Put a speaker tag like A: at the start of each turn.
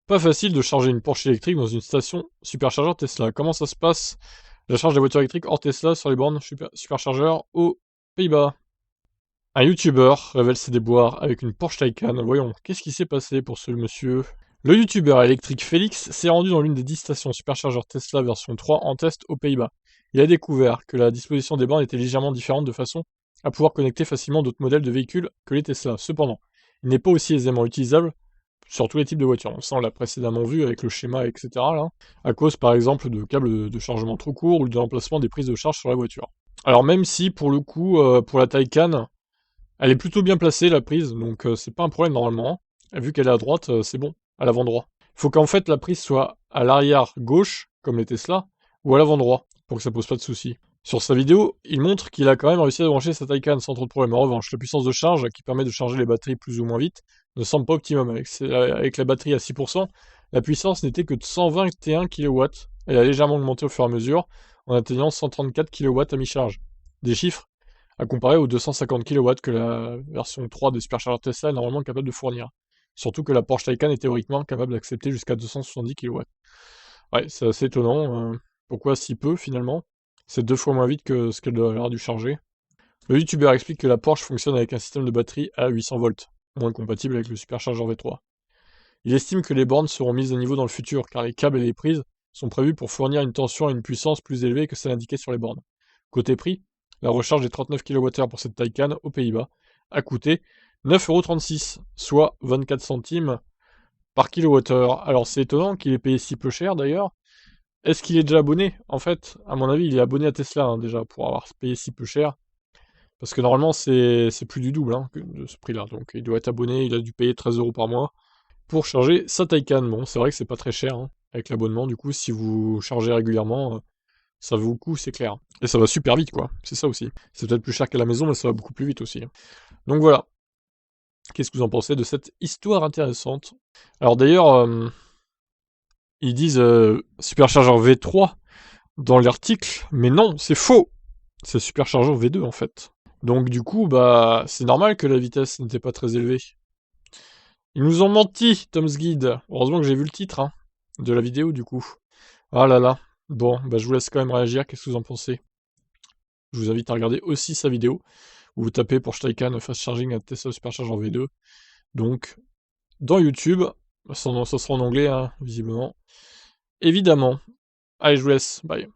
A: Pas facile de charger une Porsche électrique dans une station superchargeur Tesla. Comment ça se passe, la charge des voitures électriques hors Tesla sur les bornes superchargeurs aux Pays-Bas? Un YouTuber révèle ses déboires avec une Porsche Taycan. Voyons, qu'est-ce qui s'est passé pour ce monsieur? Le YouTuber électrique Félix s'est rendu dans l'une des 10 stations superchargeurs Tesla version 3 en test aux Pays-Bas. Il a découvert que la disposition des bornes était légèrement différente de façon à pouvoir connecter facilement d'autres modèles de véhicules que les Tesla. Cependant, il n'est pas aussi aisément utilisable sur tous les types de voitures. Ça, on l'a précédemment vu avec le schéma, etc. là, à cause par exemple de câbles de chargement trop courts ou de l'emplacement des prises de charge sur la voiture. Alors même si pour le coup, pour la Taycan, elle est plutôt bien placée la prise, donc c'est pas un problème normalement, hein. Vu qu'elle est à droite, c'est bon, à l'avant droit. Il faut qu'en fait la prise soit à l'arrière gauche, comme les Tesla, ou à l'avant droit, pour que ça pose pas de soucis. Sur sa vidéo, il montre qu'il a quand même réussi à brancher sa Taycan sans trop de problème. En revanche, la puissance de charge, qui permet de charger les batteries plus ou moins vite, ne semble pas optimum. Avec la batterie à 6%, la puissance n'était que de 121 kW. Elle a légèrement augmenté au fur et à mesure, en atteignant 134 kW à mi-charge. Des chiffres à comparer aux 250 kW que la version 3 des superchargeurs Tesla est normalement capable de fournir. Surtout que la Porsche Taycan est théoriquement capable d'accepter jusqu'à 270 kW. Ouais, c'est assez étonnant. Pourquoi si peu finalement? C'est 2 fois moins vite que ce qu'elle aurait dû charger. Le youtubeur explique que la Porsche fonctionne avec un système de batterie à 800 volts, moins compatible avec le superchargeur V3. Il estime que les bornes seront mises à niveau dans le futur, car les câbles et les prises sont prévus pour fournir une tension et une puissance plus élevées que celle indiquée sur les bornes. Côté prix, la recharge des 39 kWh pour cette Taycan aux Pays-Bas a coûté 9,36 €, soit 24 centimes par kWh. Alors c'est étonnant qu'il ait payé si peu cher d'ailleurs. Est-ce qu'il est déjà abonné? En fait, à mon avis, il est abonné à Tesla hein, déjà pour avoir payé si peu cher. Parce que normalement, c'est plus du double hein, de ce prix-là. Donc il doit être abonné, il a dû payer 13 € par mois pour charger sa Taycan. Bon, c'est vrai que c'est pas très cher hein, avec l'abonnement. Du coup, si vous chargez régulièrement, ça vaut le coup, c'est clair. Et ça va super vite, quoi. C'est ça aussi. C'est peut-être plus cher qu'à la maison, mais ça va beaucoup plus vite aussi. Donc voilà. Qu'est-ce que vous en pensez de cette histoire intéressante? Alors d'ailleurs, ils disent superchargeur V3 dans l'article, mais non, c'est faux. C'est superchargeur V2 en fait. Donc du coup, bah, c'est normal que la vitesse n'était pas très élevée. Ils nous ont menti, Tom's Guide. Heureusement que j'ai vu le titre hein, de la vidéo du coup. Ah là là. Bon, bah je vous laisse quand même réagir. Qu'est-ce que vous en pensez? Je vous invite à regarder aussi sa vidéo où vous tapez pour Taycan Fast Charging à Tesla Supercharger V2. Donc, dans YouTube, ça sera en anglais, hein, visiblement. Évidemment. Allez, je vous laisse. Bye.